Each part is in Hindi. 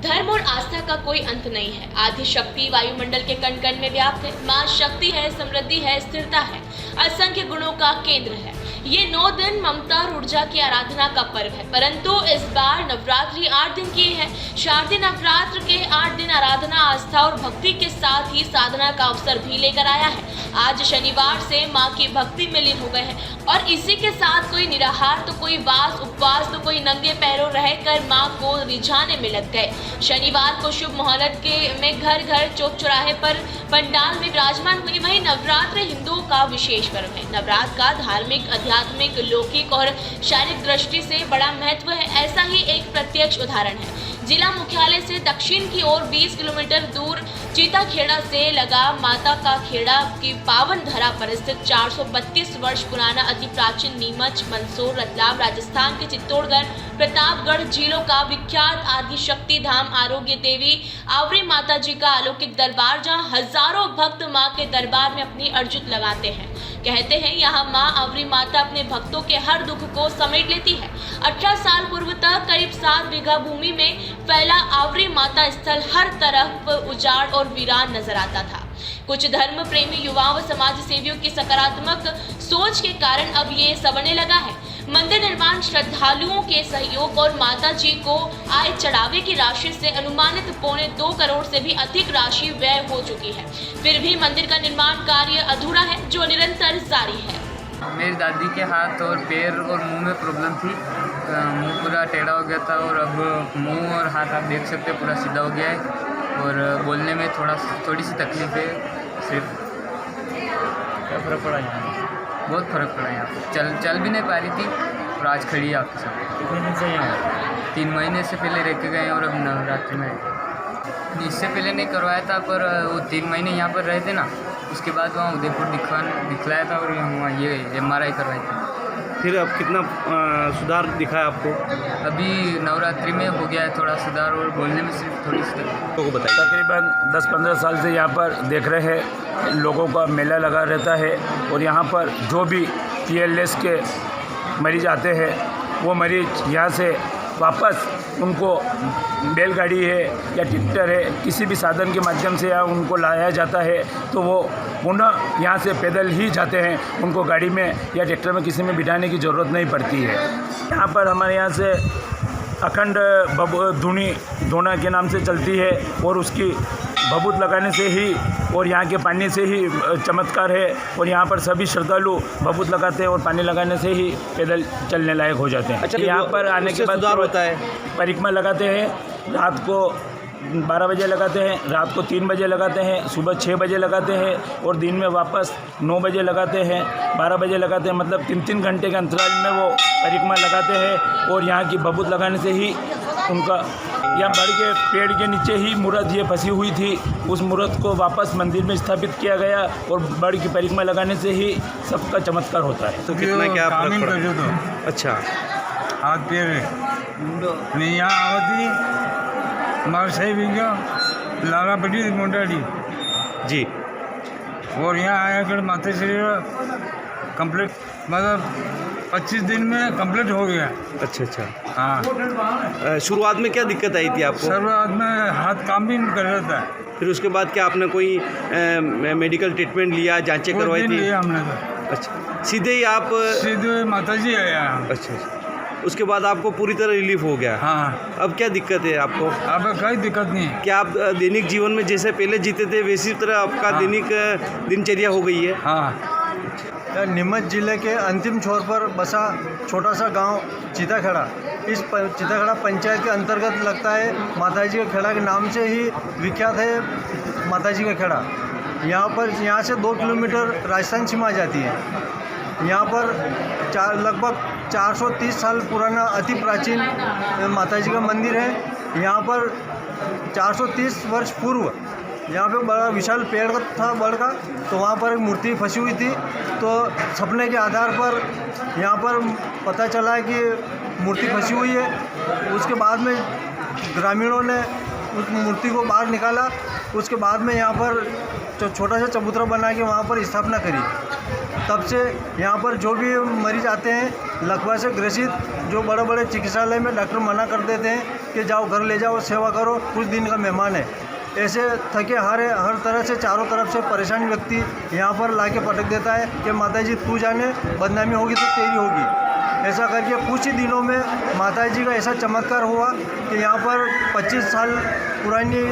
धर्म और आस्था का कोई अंत नहीं है। आदि शक्ति वायुमंडल के कण कण में व्याप्त है। माँ शक्ति है, समृद्धि है, स्थिरता है, असंख्य गुणों का केंद्र है। ये 9 दिन ममता और ऊर्जा की आराधना का पर्व है, परंतु इस बार नवरात्रि 8 दिन की है। शारदीय नवरात्र के 8 दिन आराधना, आस्था और भक्ति के साथ ही साधना का अवसर भी लेकर आया है। आज शनिवार से माँ की भक्ति में लीन हो गए हैं और इसी के साथ कोई निराहार तो कोई वास उपवास तो कोई नंगे पैरों रहकर माँ को रिझाने में लग गए। शनिवार को शुभ मुहूर्त में घर घर चौक चौराहे पर पंडाल में विराजमान हुई। वहीं नवरात्र हिंदुओं का विशेष पर्व है। नवरात्र का धार्मिक, आध्यात्मिक, लौकिक और शारीरिक दृष्टि से बड़ा महत्व है। ऐसा ही एक प्रत्यक्ष उदाहरण है। जिला मुख्यालय से दक्षिण की ओर 20 किलोमीटर दूर चीताखेड़ा से लगा माता का खेड़ा की पावन धरा पर स्थित 432 वर्ष पुराना अति प्राचीन नीमच, मंदसौर, रतलाम, राजस्थान के चित्तौड़गढ़, प्रतापगढ़ जिलों का विख्यात आदि शक्ति धाम आरोग्य देवी आवरी माता जी का अलौकिक दरबार, जहां हजारों भक्त मां के दरबार में अपनी अर्जुत लगाते हैं। कहते हैं यहाँ मां आवरी माता अपने भक्तों के हर दुख को समेट लेती है। 18 साल पूर्व तक करीब 7 बीघा भूमि में फैला आवरी माता स्थल हर तरफ उजाड़ और वीरान नजर आता था। कुछ धर्म प्रेमी युवाओं व समाज सेवियों की सकारात्मक सोच के कारण अब ये संवरने लगा है। मंदिर निर्माण श्रद्धालुओं के सहयोग और माता जी को आए चढ़ावे की राशि से अनुमानित 2.25 करोड़ से भी अधिक राशि व्यय हो चुकी है। फिर भी मंदिर का निर्माण कार्य अधूरा है, जो निरंतर जारी है। मेरी दादी के हाथ और पैर और मुंह में प्रॉब्लम थी। मुंह पूरा टेढ़ा हो गया था और अब मुंह और हाथ आप देख सकते हैं पूरा सीधा हो गया है और बोलने में थोड़ी सी तकलीफ है। सिर्फ क्या फ़र्क पड़ा यहाँ? बहुत फ़र्क पड़ा यहाँ पे। चल भी नहीं पा रही थी और आज खड़ी है आपके साथ। कितने दिन से यहाँ? 3 महीने से पहले रह के गए और अब नवरात्रि में आए। इससे पहले नहीं करवाया था, पर वो 3 महीने यहाँ पर रहे थे ना, उसके बाद वहाँ उदयपुर दिखलाया था और वहाँ ये MRI करवाई थी। फिर अब कितना सुधार दिखा है आपको? अभी नवरात्रि में हो गया है थोड़ा सुधार और बोलने में सिर्फ थोड़ी सी तकलीफ। को बताइए। तकरीबन 10-15 साल से यहाँ पर देख रहे हैं, लोगों का मेला लगा रहता है और यहाँ पर जो भी PLS के मरीज आते हैं वो मरीज यहाँ से वापस उनको बैलगाड़ी है या ट्रैक्टर है, किसी भी साधन के माध्यम से यहाँ उनको लाया जाता है, तो वो पुनः यहाँ से पैदल ही जाते हैं। उनको गाड़ी में या ट्रैक्टर में किसी में बिठाने की ज़रूरत नहीं पड़ती है। यहाँ पर हमारे यहाँ से अखंड धुनी धोना के नाम से चलती है और उसकी भभूत लगाने से ही और यहाँ के पानी से ही चमत्कार है। और यहाँ पर सभी श्रद्धालु भभूत लगाते हैं और पानी लगाने से ही पैदल चलने लायक हो जाते हैं। अच्छा, यहाँ पर आने के बाद होता है। परिक्रमा लगाते हैं, रात को 12 बजे लगाते हैं, रात को 3 बजे लगाते हैं, सुबह 6 बजे लगाते हैं और दिन में वापस 9 बजे लगाते हैं, 12 बजे लगाते हैं। मतलब 3-3 घंटे के अंतराल में वो परिक्रमा लगाते हैं और यहाँ की भभूत लगाने से ही उनका यहाँ बड़ के पेड़ के नीचे ही मूर्त ये फंसी हुई थी, उस मूर्त को वापस मंदिर में स्थापित किया गया और बड़ की परिक्रमा लगाने से ही सबका चमत्कार होता है। तो कितना क्या फर्क पड़ा? अच्छा, हाथ पैर नहीं यहाँ आवती मार सही बीघा लाला पटी मोटाड़ी जी। और यहाँ आया कर माता श्री कंप्लीट, मतलब 25 दिन में कंप्लीट हो गया। अच्छा अच्छा। हाँ, शुरुआत में क्या दिक्कत आई थी आपको? शुरुआत में हाथ काम भी नहीं कर रहा था। फिर उसके बाद क्या आपने कोई मेडिकल ट्रीटमेंट लिया, जांचें करवाई थी? लिया हमने तो। अच्छा, सीधे ही आप? सीधे माता जी आया। अच्छा, उसके बाद आपको पूरी तरह रिलीफ हो गया? हाँ। अब क्या दिक्कत है आपको? अब कोई दिक्कत नहीं है। क्या आप दैनिक जीवन में जैसे पहले जीते थे वैसी तरह आपका हाँ। दैनिक दिनचर्या हो गई है? हाँ। नीमच जिले के अंतिम छोर पर बसा छोटा सा गांव चीताखेड़ा, इस चीताखेड़ा पंचायत के अंतर्गत लगता है। माताजी का खेड़ा के नाम से ही विख्यात है माताजी का खेड़ा। यहाँ से 2 किलोमीटर राजस्थान सीमा आ जाती है। यहाँ पर लगभग 430 साल पुराना अति प्राचीन माताजी का मंदिर है। यहाँ पर 430 वर्ष पूर्व यहाँ पे बड़ा विशाल पेड़ था बड़ का, तो वहाँ पर एक मूर्ति फंसी हुई थी। तो सपने के आधार पर यहाँ पर पता चला है कि मूर्ति फंसी हुई है। उसके बाद में ग्रामीणों ने उस मूर्ति को बाहर निकाला। उसके बाद में यहाँ पर छोटा सा चबूतरा बना के वहाँ पर स्थापना करी। तब से यहाँ पर जो भी मरीज आते हैं लकवा से ग्रसित, जो बड़े बड़े चिकित्सालय में डॉक्टर मना कर देते हैं कि जाओ घर ले जाओ, सेवा करो, कुछ दिन का मेहमान है, ऐसे थके हारे हर तरह से चारों तरफ से परेशान व्यक्ति यहाँ पर लाके पटक देता है कि माता जी तू जाने, बदनामी होगी तो तेरी होगी। ऐसा करके कुछ ही दिनों में माता जी का ऐसा चमत्कार हुआ कि यहाँ पर 25 साल पुरानी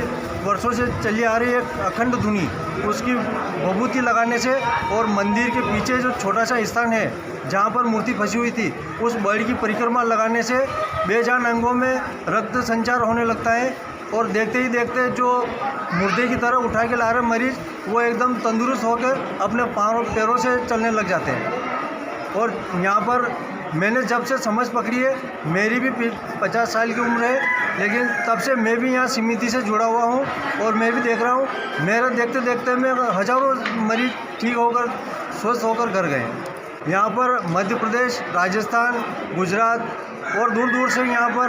वर्षों से चली आ रही एक अखंड धुनी, उसकी भभूति लगाने से और मंदिर के पीछे जो छोटा सा स्थान है जहाँ पर मूर्ति फंसी हुई थी, उस बर्ड की परिक्रमा लगाने से बेजान अंगों में रक्त संचार होने लगता है और देखते ही देखते जो मुर्दे की तरह उठा के ला रहे मरीज वो एकदम तंदुरुस्त होकर अपने पैरों से चलने लग जाते हैं। और यहाँ पर मैंने जब से समझ पकड़ी है, मेरी भी 50 साल की उम्र है, लेकिन तब से मैं भी यहाँ समिति से जुड़ा हुआ हूँ और मैं भी देख रहा हूँ, मेरा देखते देखते मैं हज़ारों मरीज ठीक होकर स्वस्थ होकर घर गए। यहाँ पर मध्य प्रदेश, राजस्थान, गुजरात और दूर दूर से यहाँ पर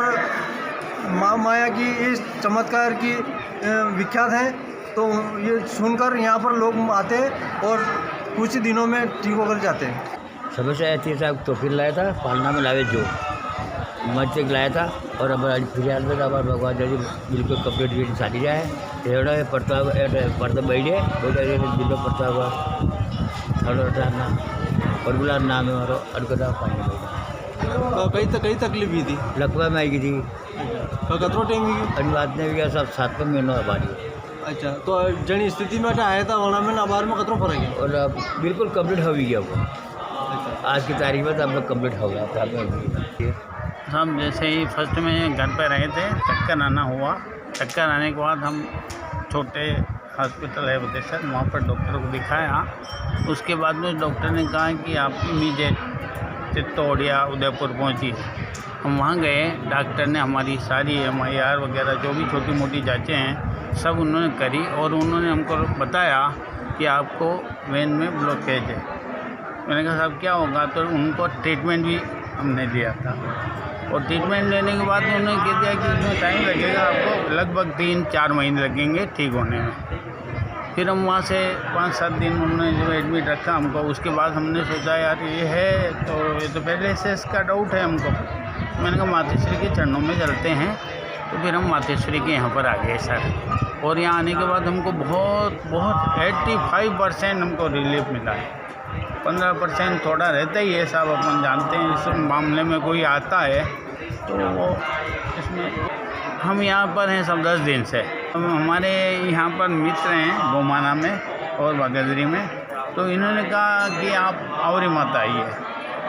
माँ माया की इस चमत्कार की विख्यात हैं, तो ये सुनकर यहाँ पर लोग आते हैं और कुछ ही दिनों में ठीक होकर जाते हैं। समस्या ऐसी साहब तो फिर लाया था पालना में लावे जो मच लाया था और अब फिलहाल में अब भगवान जी बिल्कुल कंप्लीट भी साड़ी जाए एड़ा पड़ता पड़ता बैठे बिल्कुल पड़ता हुआ थोड़ा ना और बोला नाम है मारो अड़कदा पानी कई तकलीफ भी थी, लकवा में आई थी कतरो टाइम अभी बात नहीं गया सब 7 महीनों आबादी। अच्छा, तो जन स्थिति में आया था वहाँ में अबार में कतरो फर्क है और अब बिल्कुल कंप्लीट हो भी गया वो आज की तारीख में तो हम लोग कम्प्लीट हो गया था। हम जैसे ही फर्स्ट में घर पे रहे थे, चक्कर आना हुआ। चक्कर आने के बाद हम छोटे हॉस्पिटल है बदेसर, वहाँ पर डॉक्टर को दिखाया। उसके बाद में डॉक्टर ने कहा कि आप इमीडिएट चित्तौड़ या उदयपुर पहुँचिए। हम वहाँ गए, डॉक्टर ने हमारी सारी MIR वगैरह जो भी छोटी मोटी जाँचें हैं सब उन्होंने करी और उन्होंने हमको बताया कि आपको वेन में ब्लॉकेज है। मैंने कहा साहब क्या होगा, तो उनको ट्रीटमेंट भी हमने दिया था और ट्रीटमेंट लेने के बाद उन्होंने कह दिया कि इसमें टाइम लगेगा, आपको लगभग 3-4 महीने लगेंगे ठीक होने में। फिर हम वहाँ से 5-7 दिन उन्होंने जो एडमिट रखा हमको। उसके बाद हमने सोचा यार ये है तो ये तो पहले से इसका डाउट है हमको। मैंने कहा मातेश्वरी के चरणों में चलते हैं, तो फिर हम मातेश्वरी के यहाँ पर आ गए सर। और यहाँ आने के बाद हमको बहुत 85% हमको रिलीफ मिला है। 15% थोड़ा रहता ही है साहब, अपन जानते हैं इस मामले में कोई आता है तो वो इसमें हम यहाँ पर हैं सब 10 दिन से। हमारे यहाँ पर मित्र हैं गोमाना में और बागदरी में, तो इन्होंने कहा कि आप आवरी माता आइए,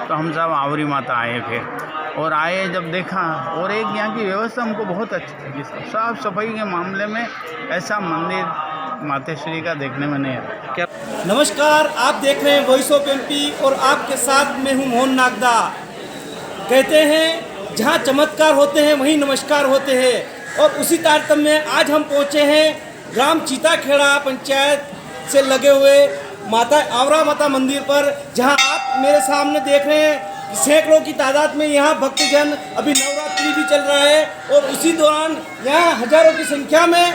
तो हम सब आवरी माता आए फिर और आए जब देखा और एक यहाँ की व्यवस्था हमको बहुत अच्छी लगी। साफ़ सफाई के मामले में ऐसा मंदिर मातेश्वरी का देखने में नहीं आता। क्या नमस्कार, आप देख रहे हैं वॉइस ऑफ MP और आपके साथ मैं हूं मोहन नागदा। कहते हैं जहां चमत्कार होते हैं वहीं नमस्कार होते हैं और उसी तारतम्य में आज हम पहुंचे हैं ग्राम चीताखेड़ा पंचायत से लगे हुए माता आवरा माता मंदिर पर, जहां आप मेरे सामने देख रहे हैं सैकड़ों की तादाद में यहाँ भक्तजन, अभी नवरात्रि भी चल रहा है और उसी दौरान यहाँ हजारों की संख्या में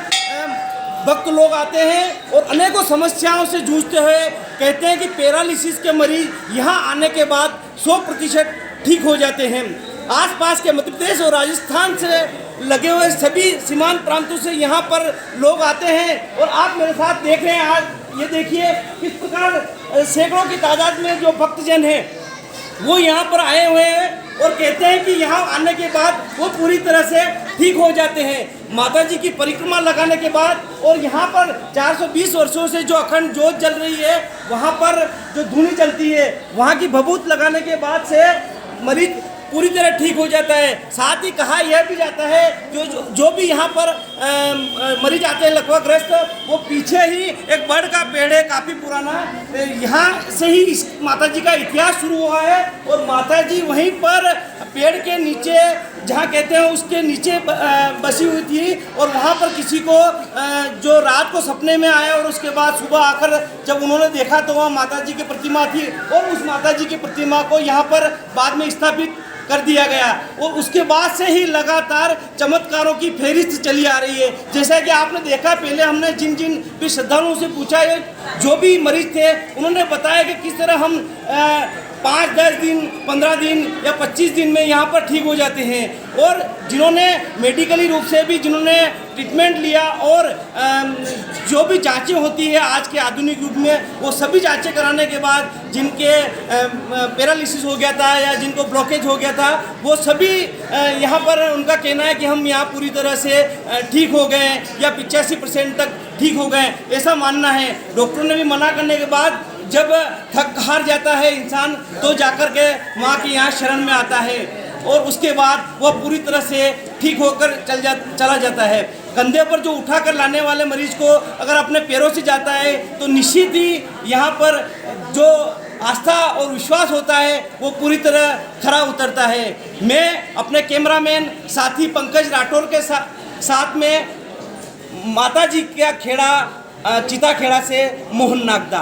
भक्त लोग आते हैं और अनेकों समस्याओं से जूझते हुए कहते हैं कि पैरालिसिस के मरीज यहाँ आने के बाद 100% ठीक हो जाते हैं। आसपास के मध्य प्रदेश और राजस्थान से लगे हुए सभी सीमांत प्रांतों से यहाँ पर लोग आते हैं और आप मेरे साथ देख रहे हैं। आज ये देखिए किस प्रकार सैकड़ों की तादाद में जो भक्तजन हैं वो यहाँ पर आए हुए हैं और कहते हैं कि यहाँ आने के बाद वो पूरी तरह से ठीक हो जाते हैं। माता जी की परिक्रमा लगाने के बाद और यहाँ पर 420 वर्षों से जो अखंड जोत जल रही है, वहाँ पर जो धुनी चलती है, वहाँ की भभूत लगाने के बाद से मरीज पूरी तरह ठीक हो जाता है। साथ ही कहा यह भी जाता है जो भी यहाँ पर मरीज आते हैं लकवाग्रस्त, वो पीछे ही एक बड़ का पेड़ है काफ़ी पुराना, यहाँ से ही इस माता जी का इतिहास शुरू हुआ है और माता जी वहीं पर पेड़ के नीचे जहाँ कहते हैं उसके नीचे बसी हुई थी और वहाँ पर किसी को जो रात को सपने में आया और उसके बाद सुबह आकर जब उन्होंने देखा तो वहाँ माता जी की प्रतिमा थी और उस माता जी की प्रतिमा को यहाँ पर बाद में स्थापित कर दिया गया और उसके बाद से ही लगातार चमत्कारों की फेरिस्त चली आ रही है। जैसा कि आपने देखा, पहले हमने जिन जिन भी श्रद्धालुओं से पूछा है, जो भी मरीज थे उन्होंने बताया कि किस तरह हम 5-10 दिन, 15 दिन या 25 दिन में यहाँ पर ठीक हो जाते हैं। और जिन्होंने मेडिकली रूप से भी जिन्होंने ट्रीटमेंट लिया और जो भी जांचें होती है आज के आधुनिक युग में, वो सभी जांचें कराने के बाद जिनके पैरालिसिस हो गया था या जिनको ब्लॉकेज हो गया था, वो सभी यहाँ पर उनका कहना है कि हम यहाँ पूरी तरह से ठीक हो गए या 85% तक ठीक हो गए, ऐसा मानना है। डॉक्टरों ने भी मना करने के बाद जब थक हार जाता है इंसान तो जाकर के माँ के यहाँ शरण में आता है और उसके बाद वह पूरी तरह से ठीक होकर चला जाता है। कंधे पर जो उठा कर लाने वाले मरीज को अगर अपने पैरों से जाता है तो निश्चित ही यहाँ पर जो आस्था और विश्वास होता है वो पूरी तरह खरा उतरता है। मैं अपने कैमरामैन साथी पंकज राठौर के साथ में माता जी का खेड़ा चिता खेड़ा से मोहन नागदा।